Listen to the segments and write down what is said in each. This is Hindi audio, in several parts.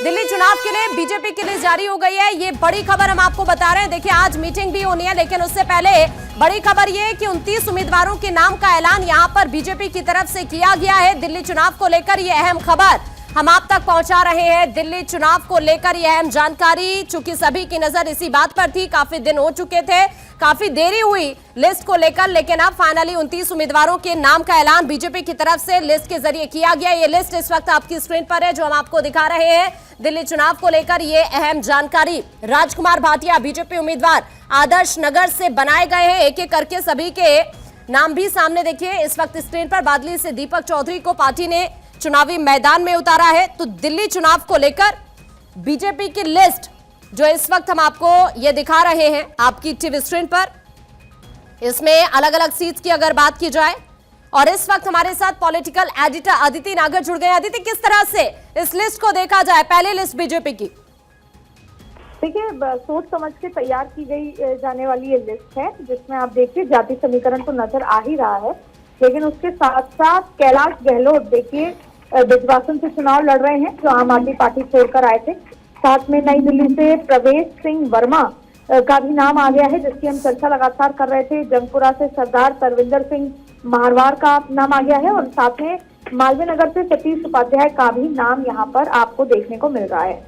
दिल्ली चुनाव के लिए बीजेपी की लिस्ट जारी हो गई है। ये बड़ी खबर हम आपको बता रहे हैं। देखिए आज मीटिंग भी होनी है, लेकिन उससे पहले बड़ी खबर ये है कि 29 उम्मीदवारों के नाम का ऐलान यहां पर बीजेपी की तरफ से किया गया है। दिल्ली चुनाव को लेकर ये अहम खबर हम आप तक पहुंचा रहे हैं। दिल्ली चुनाव को लेकर यह अहम जानकारी, चूंकि सभी की नजर इसी बात पर थी, काफी दिन हो चुके थे, काफी देरी हुई लिस्ट को लेकर, लेकिन अब फाइनली 29 उम्मीदवारों के नाम का ऐलान बीजेपी की तरफ से लिस्ट के जरिए किया गया। ये लिस्ट इस वक्त आपकी स्क्रीन पर है जो हम आपको दिखा रहे हैं। दिल्ली चुनाव को लेकर ये अहम जानकारी, राजकुमार भाटिया बीजेपी उम्मीदवार आदर्श नगर से बनाए गए हैं। एक एक करके सभी के नाम भी सामने देखिए इस वक्त स्क्रीन पर। बादली से दीपक चौधरी को पार्टी ने चुनावी मैदान में उतारा है। तो दिल्ली चुनाव को लेकर बीजेपी की लिस्ट जो इस वक्त हम आपको ये दिखा रहे हैं आपकी टीवी स्क्रीन पर, इसमें अलग अलग सीट्स की अगर बात की जाए, और इस वक्त हमारे साथ पॉलिटिकल एडिटर अदिति नागर जुड़ गए। अदिति, किस तरह से इस लिस्ट को देखा जाए, पहले लिस्ट बीजेपी की? देखिए, सोच समझ के तैयार की गई जाने वाली ये लिस्ट है, जिसमें आप देखिए जाति समीकरण तो नजर आ ही रहा है, लेकिन उसके साथ साथ कैलाश गहलोत देखिए बिजवासन से चुनाव लड़ रहे हैं, जो आम आदमी पार्टी छोड़कर आए थे। साथ में नई दिल्ली से प्रवेश सिंह वर्मा का भी नाम आ गया है, जिसकी हम चर्चा लगातार कर रहे थे। जंगपुरा से सरदार तरविंदर सिंह मारवाड़ का नाम आ गया है, और साथ में मालवीय नगर से सतीश उपाध्याय का भी नाम यहाँ पर आपको देखने को मिल रहा है।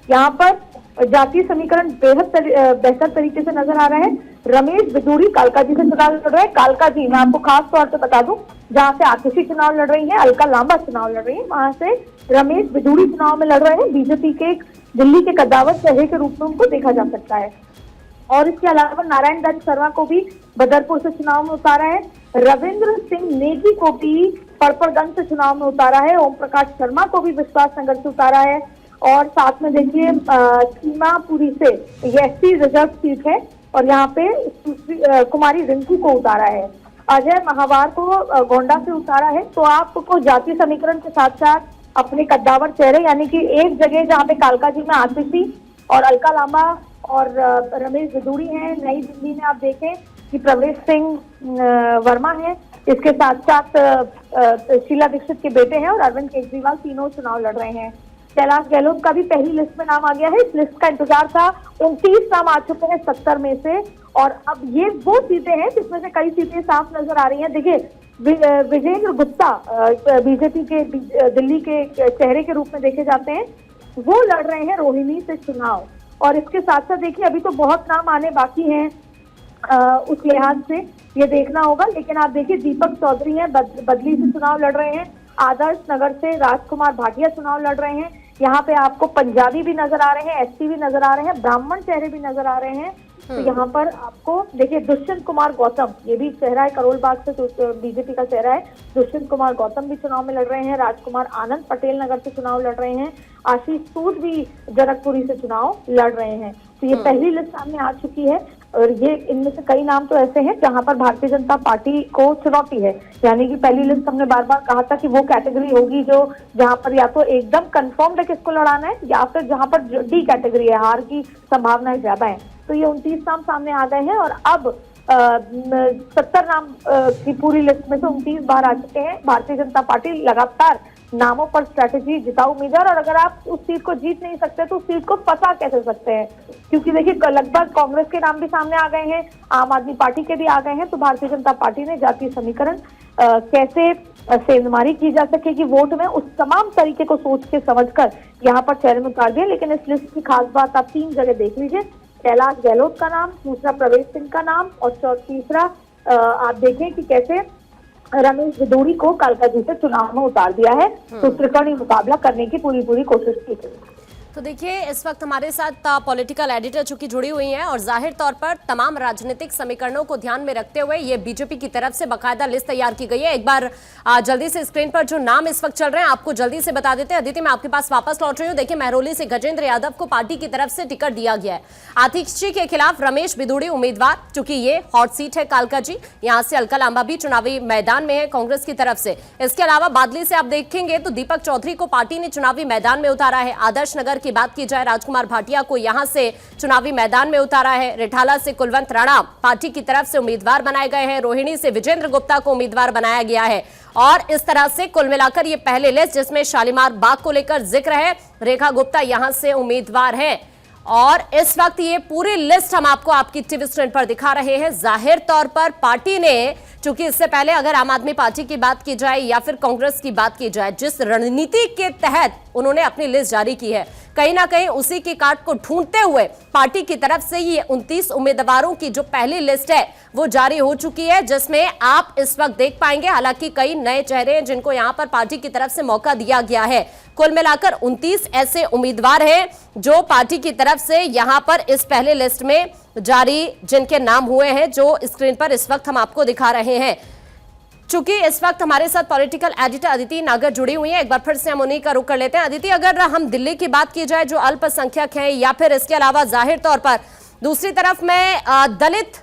यहाँ पर जातीय समीकरण बेहद बेहतर तरीके से नजर आ रहा है। रमेश बिदूरी कालका जी से चुनाव लड़ रहे हैं। कालका जी, मैं आपको खास तौर पे बता दूं, जहाँ से आतिशी चुनाव लड़ रही है, अलका लांबा चुनाव लड़ रही है, वहां से रमेश बिदूरी चुनाव में लड़ रहे हैं। बीजेपी के एक दिल्ली के कद्दावर चेहरे के रूप में उनको देखा जा सकता है। और इसके अलावा नारायण दत्त शर्मा को भी बदरपुर से चुनाव में उतारा है। रविंद्र सिंह नेगी को भी पड़पड़गंज से चुनाव में उतारा है। ओम प्रकाश शर्मा को भी विश्वास नगर से उतारा है। और साथ में देखिए सीमापुरी से ये एससी रिजर्व सीट है, और यहाँ पे कुमारी रिंकू को उतारा है। अजय महावार को गोंडा से उतारा है। तो आपको जातीय समीकरण के साथ साथ अपने कद्दावर चेहरे, यानी कि एक जगह जहाँ पे कालका जी में आतिशी और अलका लांबा और रमेश बिदूरी हैं, नई दिल्ली में आप देखें कि प्रवेश सिंह वर्मा है, इसके साथ साथ शीला दीक्षित के बेटे हैं, और अरविंद केजरीवाल, तीनों चुनाव लड़ रहे हैं। कैलाश गहलोत का भी पहली लिस्ट में नाम आ गया है। इस लिस्ट का इंतजार था, 29 नाम आ चुके हैं 70 में से, और अब ये वो सीटें हैं जिसमें से कई सीटें साफ नजर आ रही हैं। देखिए विजेंद्र गुप्ता बीजेपी के दिल्ली के चेहरे के रूप में देखे जाते हैं, वो लड़ रहे हैं रोहिणी से चुनाव। और इसके साथ साथ देखिए अभी तो बहुत नाम आने बाकी हैं, उस लिहाज से ये देखना होगा। लेकिन आप देखिए दीपक चौधरी हैं, बदली से चुनाव लड़ रहे हैं। आदर्श नगर से राजकुमार भाटिया चुनाव लड़ रहे हैं। यहाँ पे आपको पंजाबी भी नजर आ रहे हैं, एसटी भी नजर आ रहे हैं, ब्राह्मण चेहरे भी नजर आ रहे हैं। तो यहाँ पर आपको देखिए दुष्यंत कुमार गौतम, ये भी चेहरा है, करोल बाग से बीजेपी का चेहरा है। दुष्यंत कुमार गौतम भी चुनाव में लड़ रहे हैं। राजकुमार आनंद पटेल नगर से चुनाव लड़ रहे हैं। आशीष सूद भी जनकपुरी से चुनाव लड़ रहे हैं। तो ये पहली लिस्ट सामने आ चुकी है, और ये इनमें से कई नाम तो ऐसे हैं जहां पर भारतीय जनता पार्टी को चुनौती है। यानी कि पहली लिस्ट हमने बार बार कहा था कि वो कैटेगरी होगी जो जहां पर या तो एकदम कंफर्म्ड है किसको लड़ाना है, या फिर जहां पर डी कैटेगरी है, हार की संभावनाएं ज्यादा है। तो ये 29 नाम सामने आ गए हैं, और अब 70 नाम की पूरी लिस्ट में से 29 बाहर आ चुके हैं। भारतीय जनता पार्टी लगातार नामों पर स्ट्रैटेजी जिताऊ उम्मीदवार, और अगर आप उस सीट को जीत नहीं सकते तो उस सीट को फंसा कैसे सकते हैं, क्योंकि देखिए लगभग कांग्रेस के नाम भी सामने आ गए हैं, आम आदमी पार्टी के भी आ गए हैं। तो भारतीय जनता पार्टी ने जातीय समीकरण कैसे सेंधमारी की जा सकेगी वोट में, उस तमाम तरीके को सोच के समझकर यहाँ पर चेहरे में उतार दिया। लेकिन इस लिस्ट की खास बात आप 3 जगह देख लीजिए, कैलाश गहलोत का नाम, दूसरा प्रवेश सिंह का नाम, और तीसरा आप देखें कि कैसे रमेश बिदूरी को कालका जी से चुनाव में उतार दिया है। तो त्रिकोणीय मुकाबला करने की पूरी कोशिश की गई। तो देखिए इस वक्त हमारे साथ पॉलिटिकल एडिटर चूंकि जुड़ी हुई हैं, और जाहिर तौर पर तमाम राजनीतिक समीकरणों को ध्यान में रखते हुए ये बीजेपी की तरफ से बाकायदा लिस्ट तैयार की गई है। एक बार जल्दी से स्क्रीन पर जो नाम इस वक्त चल रहे हैं आपको जल्दी से बता देते हैं। अदिति, मैं आपके पास वापस लौट रही हूँ। देखिए महरौली से गजेंद्र यादव को पार्टी की तरफ से टिकट दिया गया है। आतिशी के खिलाफ रमेश बिदूड़ी उम्मीदवार, चूंकि ये हॉट सीट है कालका जी, यहाँ से अलका लांबा भी चुनावी मैदान में है कांग्रेस की तरफ से। इसके अलावा बादली से आप देखेंगे तो दीपक चौधरी को पार्टी ने चुनावी मैदान में उतारा है। आदर्श नगर की बात की जाए, राजकुमार भाटिया को यहां से चुनावी मैदान में उतारा है। रिठाला से कुलवंत राणा पार्टी की तरफ से उम्मीदवार बनाए गए हैं। रोहिणी से विजेंद्र गुप्ता को उम्मीदवार बनाया गया है। और इस तरह से कुल मिलाकर ये पहले लिस्ट जिसमें शालीमार बाग को लेकर जिक्र है, रेखा गुप्ता यहां से उम्मीदवार हैं और इस वक्त ये पूरी लिस्ट हम आपको आपकी टीवी स्क्रीन पर दिखा रहे हैं। जाहिर तौर पर पार्टी ने, चूंकि इससे पहले अगर आम आदमी पार्टी की बात की जाए या फिर कांग्रेस की बात की जाए, जिस रणनीति के तहत उन्होंने अपनी लिस्ट जारी की है, कहीं ना कहीं उसी की काट को ढूंढते हुए पार्टी की तरफ से ये 29 उम्मीदवारों की जो पहली लिस्ट है वो जारी हो चुकी है, जिसमें आप इस वक्त देख पाएंगे हालांकि कई नए चेहरे हैं जिनको यहां पर पार्टी की तरफ से मौका दिया गया है। कुल मिलाकर 29 ऐसे उम्मीदवार हैं जो पार्टी की तरफ से यहां पर इस पहले लिस्ट में जारी जिनके नाम हुए हैं, जो स्क्रीन पर इस वक्त हम आपको दिखा रहे हैं। चूंकि इस वक्त हमारे साथ पॉलिटिकल एडिटर अदिति नागर जुड़ी हुई हैं, एक बार फिर से हम उन्हीं का रुख कर लेते हैं। अदिति, अगर हम दिल्ली की बात की जाए जो अल्पसंख्यक है, या फिर इसके अलावा जाहिर तौर पर दूसरी तरफ मैं दलित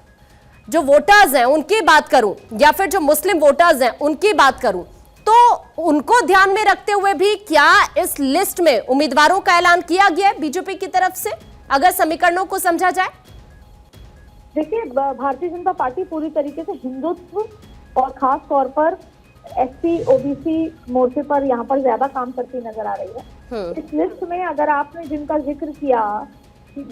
जो वोटर्स हैं उनकी बात करूं, या फिर जो मुस्लिम वोटर्स हैं उनकी बात करूं, तो उनको ध्यान में रखते हुए भी क्या इस लिस्ट में उम्मीदवारों का ऐलान किया गया है बीजेपी की तरफ से, अगर समीकरणों को समझा जाए? देखिए, भारतीय जनता पार्टी पूरी तरीके से हिंदुत्व और खास तौर पर एससी ओबीसी मोर्चे पर यहाँ पर ज्यादा काम करती नजर आ रही है। इस लिस्ट में अगर आपने जिनका जिक्र किया,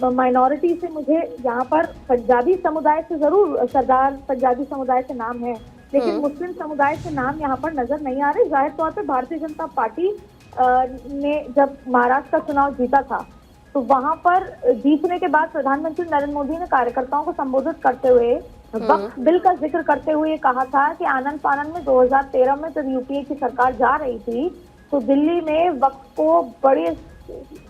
माइनॉरिटी से मुझे यहाँ पर पंजाबी समुदाय से जरूर सरदार पंजाबी समुदाय से नाम है, लेकिन मुस्लिम समुदाय से नाम यहाँ पर नजर नहीं आ रहे। जाहिर तौर पर भारतीय जनता पार्टी ने जब महाराष्ट्र का चुनाव जीता था तो वहां पर जीतने के बाद प्रधानमंत्री नरेंद्र मोदी ने कार्यकर्ताओं को संबोधित करते हुए वक्फ बिल का जिक्र करते हुए कहा था कि आनंद फानंद में 2013 में जब यूपीए की सरकार जा रही थी तो दिल्ली में वक्फ को बड़े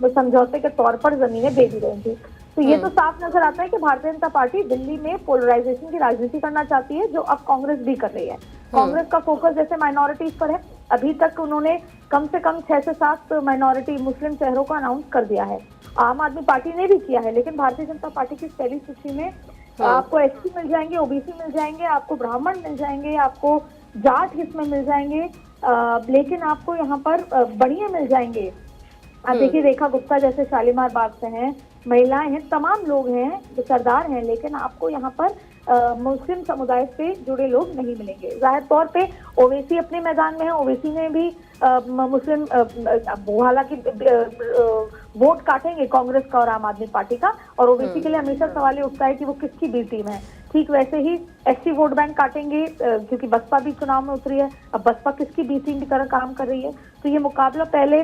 समझौते के तौर पर जमीनें दे दी गई थी। तो ये तो साफ नजर आता है कि भारतीय जनता पार्टी दिल्ली में पोलराइजेशन की राजनीति करना चाहती है, जो अब कांग्रेस भी कर रही है। कांग्रेस का फोकस जैसे माइनॉरिटीज पर है, अभी तक उन्होंने कम से कम 6 से 7 माइनॉरिटी मुस्लिम चेहरों को अनाउंस कर दिया है। आम आदमी पार्टी ने भी किया है, लेकिन भारतीय जनता पार्टी की पहली सूची में आपको एससी मिल जाएंगे, ओबीसी मिल जाएंगे, आपको ब्राह्मण मिल जाएंगे, आपको जाट इसमें मिल जाएंगे, लेकिन आपको यहाँ पर बढ़िया मिल जाएंगे। आप देखिए, रेखा गुप्ता जैसे शालीमार बाग से हैं, महिलाएं हैं, तमाम लोग हैं जो सरदार हैं, लेकिन आपको यहाँ पर मुस्लिम समुदाय से जुड़े लोग नहीं मिलेंगे। जाहिर तौर पे ओवैसी अपने मैदान में है, ओवैसी ने भी मुस्लिम हालांकि वोट काटेंगे कांग्रेस का और आम आदमी पार्टी का, और ओवैसी के लिए हमेशा सवाल ये उठता है कि वो किसकी बी टीम है। ठीक वैसे ही एससी वोट बैंक काटेंगे, क्योंकि बसपा भी चुनाव में उतरी है। अब बसपा किसकी बी टीम की तरह काम कर रही है, तो ये मुकाबला पहले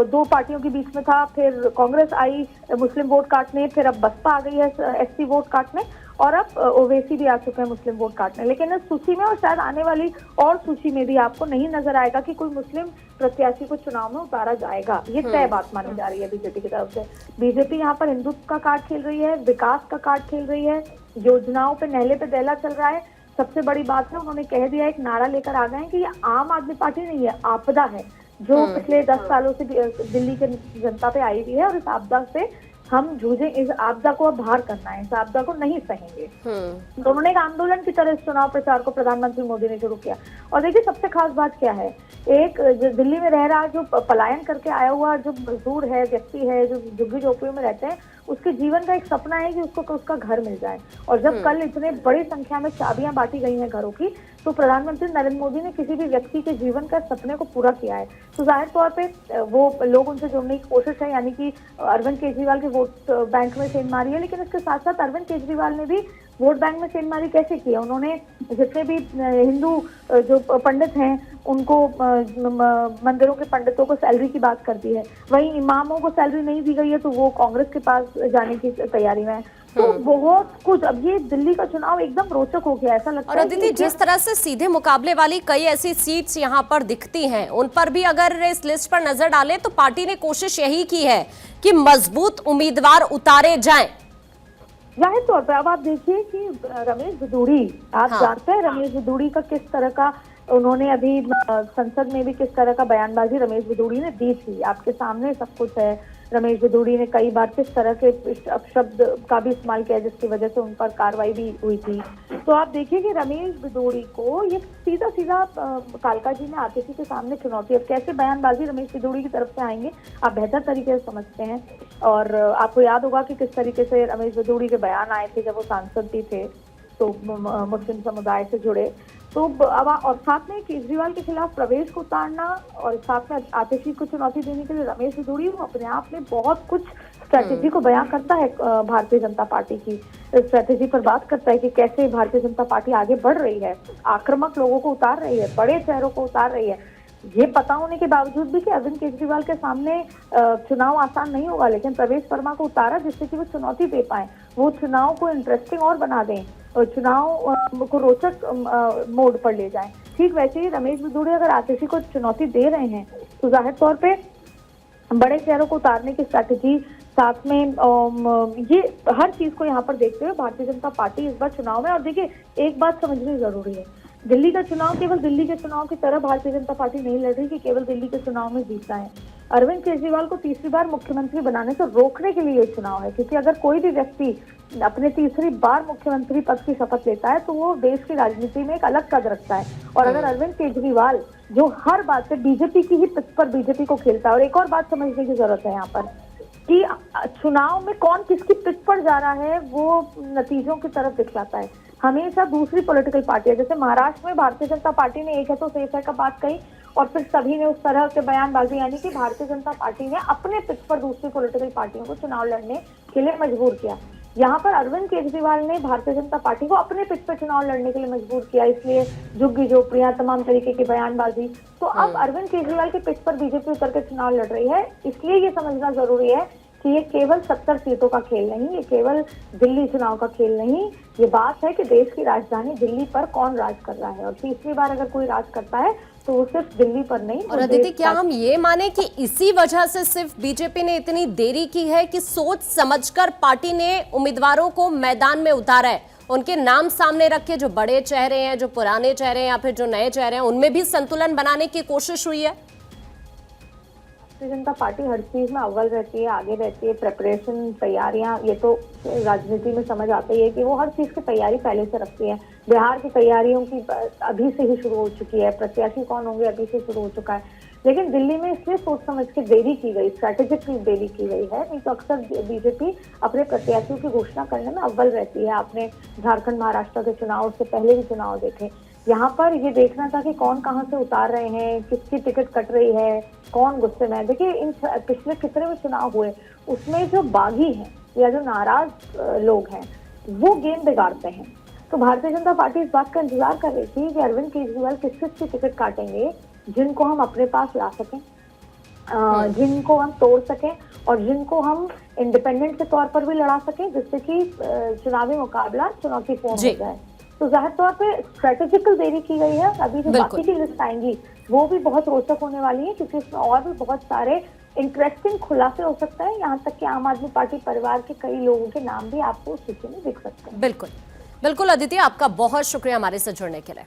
दो पार्टियों के बीच में था, फिर कांग्रेस आई मुस्लिम वोट काटने, फिर अब बसपा आ गई है एससी वोट काटने, और अब ओवैसी भी आ चुके हैं मुस्लिम वोट काटने। लेकिन इस सूची में और शायद आने वाली और सूची में भी आपको नहीं नजर आएगा कि कोई मुस्लिम प्रत्याशी को चुनाव में उतारा जाएगा। ये तय बात मानी जा रही है बीजेपी की तरफ से। बीजेपी यहाँ पर हिंदुत्व का कार्ड खेल रही है, विकास का कार्ड खेल रही है, योजनाओं पे नहले पे दहला चल रहा है। सबसे बड़ी बात है, उन्होंने कह दिया, एक नारा लेकर आ गए हैं कि ये आम आदमी पार्टी नहीं है, आपदा है, जो पिछले 10 सालों से दिल्ली के जनता पे आई हुई है, और इस आपदा से हम जूझे, इस आपदा को अब बाहर करना है, इस आपदा को नहीं सहेंगे। तो उन्होंने एक आंदोलन की तरह इस चुनाव प्रचार को प्रधानमंत्री मोदी ने शुरू किया। और देखिए, सबसे खास बात क्या है, एक दिल्ली में रह रहा जो पलायन करके आया हुआ जो मजदूर है, व्यक्ति है, जो झुग्गी झोपड़ियों में रहते हैं, उसके जीवन का एक सपना है कि उसको उसका घर मिल जाए। और जब कल इतने बड़ी संख्या में चाबियां बांटी गई हैं घरों की, तो प्रधानमंत्री नरेंद्र मोदी ने किसी भी व्यक्ति के जीवन का सपने को पूरा किया है। तो जाहिर तौर पे वो लोग उनसे जुड़ने की कोशिश है, यानी कि अरविंद केजरीवाल के वोट बैंक में सेंध मारी है। लेकिन इसके साथ साथ अरविंद केजरीवाल ने भी वोट बैंक में सेंध मारी कैसे किया, उन्होंने जितने भी हिंदू जो पंडित हैं उनको, मंदिरों के पंडितों को सैलरी की बात कर दी है। वहीं इमामों को सैलरी नहीं दी गई है, तो वो कांग्रेस के पास जाने की तैयारी में है। तो बहुत कुछ, अब ये दिल्ली का चुनाव एकदम रोचक हो गया, ऐसा लगता है। और अदिति, जिस तरह से सीधे मुकाबले वाली कई ऐसी सीट्स यहाँ पर दिखती हैं, उन पर भी अगर इस लिस्ट पर नजर डालें तो पार्टी ने कोशिश यही की है कि मजबूत उम्मीदवार उतारे जाएं। जाहिर तौर पर अब आप देखिए कि रमेश भदौड़ी, आप जानते हैं रमेश भदौड़ी का किस तरह का, उन्होंने अभी संसद में भी किस तरह का बयानबाजी रमेश भदौड़ी ने दी थी, आपके सामने सब कुछ है। रमेश भदौड़ी ने कई बार किस तरह के अपशब्द का भी इस्तेमाल किया, जिसकी वजह से उन पर कार्रवाई भी हुई थी। तो आप देखिए कि रमेश भदौड़ी को ये सीधा सीधा कालका जी में आतिशी के सामने चुनौती। अब कैसे बयानबाजी रमेश भदौड़ी की तरफ से आएंगे, आप बेहतर तरीके से समझते हैं। और आपको याद होगा कि किस तरीके से रमेश भदौड़ी के बयान आए थे जब वो सांसद भी थे। तो मुस्लिम समुदाय से जुड़े। तो अब और साथ में केजरीवाल के खिलाफ प्रवेश को उतारना और साथ में आतिशी को चुनौती देने के लिए रमेश बिधूड़ी अपने आप में बहुत कुछ स्ट्रैटेजी को बयां करता है। भारतीय जनता पार्टी की स्ट्रैटेजी पर बात करता है कि कैसे भारतीय जनता पार्टी आगे बढ़ रही है, आक्रामक लोगों को उतार रही है, बड़े चेहरों को उतार रही है। ये पता होने के बावजूद भी कि अरविंद केजरीवाल के सामने चुनाव आसान नहीं होगा, लेकिन प्रवेश वर्मा को उतारा जिससे कि वो चुनौती दे पाए, वो चुनाव को इंटरेस्टिंग और बना दें और चुनाव को रोचक मोड पर ले जाएं। ठीक वैसे ही रमेश बिधूड़ी अगर आतिशी को चुनौती दे रहे हैं तो जाहिर तौर पे बड़े चेहरों को उतारने की स्ट्रैटेजी, साथ में ये हर चीज को यहाँ पर देखते हुए भारतीय जनता पार्टी इस बार चुनाव में, और देखिए एक बात समझनी जरूरी है, दिल्ली का चुनाव केवल दिल्ली के चुनाव की तरह भारतीय जनता पार्टी नहीं लड़ रही कि केवल दिल्ली के चुनाव में जीतना है। अरविंद केजरीवाल को तीसरी बार मुख्यमंत्री बनाने से रोकने के लिए ये चुनाव है, क्योंकि अगर कोई भी व्यक्ति अपने तीसरी बार मुख्यमंत्री पद की शपथ लेता है तो वो देश की राजनीति में एक अलग कद रखता है। और अगर अरविंद केजरीवाल जो हर बात पे बीजेपी की ही पिच पर बीजेपी को खेलता है, और एक और बात समझने की जरूरत है यहाँ पर कि चुनाव में कौन किसकी पिच पर जा रहा है वो नतीजों की तरफ दिखलाता है। हमेशा दूसरी पॉलिटिकल पार्टी, जैसे महाराष्ट्र में भारतीय जनता पार्टी ने एक है तो सेफ है का बात कही और फिर सभी ने उस तरह के बयानबाजी, यानी कि भारतीय जनता पार्टी ने अपने पिच पर दूसरी पॉलिटिकल पार्टियों को चुनाव लड़ने के लिए मजबूर किया। यहाँ पर अरविंद केजरीवाल ने भारतीय जनता पार्टी को अपने पिच पर चुनाव लड़ने के लिए मजबूर किया, इसलिए झुग्गी झोपड़ियां, तमाम तरीके की बयानबाजी। तो अब अरविंद केजरीवाल के पिच पर बीजेपी उतर के चुनाव लड़ रही है, इसलिए ये समझना जरूरी है कि ये केवल 70 सीटों का खेल नहीं, ये केवल दिल्ली चुनाव का खेल नहीं, ये बात है कि देश की राजधानी दिल्ली पर कौन राज कर रहा है। और तीसरी बार अगर कोई राज करता है तो वो सिर्फ दिल्ली पर नहीं। और अदिति, क्या हम ये माने कि इसी वजह से सिर्फ बीजेपी ने इतनी देरी की है कि सोच समझकर पार्टी ने उम्मीदवारों को मैदान में उतारा है, उनके नाम सामने रखे, जो बड़े चेहरे हैं, जो पुराने चेहरे हैं या फिर जो नए चेहरे हैं, उनमें भी संतुलन बनाने की कोशिश हुई है? भारतीय जनता पार्टी हर चीज में अव्वल रहती है, आगे रहती है, प्रिपरेशन, तैयारियां, ये तो राजनीति में समझ आता ही है कि वो हर चीज की तैयारी पहले से रखती है। बिहार की तैयारियों की अभी से ही शुरू हो चुकी है, प्रत्याशी कौन होंगे अभी से शुरू हो चुका है, लेकिन दिल्ली में इसलिए सोच समझ के देरी की गई, स्ट्रैटेजिकली देरी की गई है। नहीं तो अक्सर बीजेपी अपने प्रत्याशियों की घोषणा करने में अव्वल रहती है। आपने झारखंड, महाराष्ट्र के चुनाव से पहले भी चुनाव देखे, यहाँ पर ये देखना था कि कौन कहाँ से उतार रहे हैं, किसकी टिकट कट रही है, कौन गुस्से में है। देखिए इन पिछले कितने भी चुनाव हुए उसमें जो बागी हैं या जो नाराज लोग हैं वो गेम बिगाड़ते हैं। तो भारतीय जनता पार्टी इस बात का इंतजार कर रही थी कि अरविंद केजरीवाल किस किस की टिकट काटेंगे जिनको हम अपने पास ला सकें, जिनको हम तोड़ सकें और जिनको हम इंडिपेंडेंट के तौर पर भी लड़ा सकें, जिससे कि चुनावी मुकाबला चुनौतीपूर्ण हो जाए। तो जाहिर तौर पे स्ट्रेटेजिकल देरी की गई है। अभी जो बाकी की लिस्ट आएंगी वो भी बहुत रोचक होने वाली है, क्योंकि इसमें और भी बहुत सारे इंटरेस्टिंग खुलासे हो सकते हैं। यहाँ तक कि आम आदमी पार्टी परिवार के कई लोगों के नाम भी आपको उस सूची में दिख सकते हैं। बिल्कुल बिल्कुल अदिति, आपका बहुत शुक्रिया हमारे साथ जुड़ने के लिए।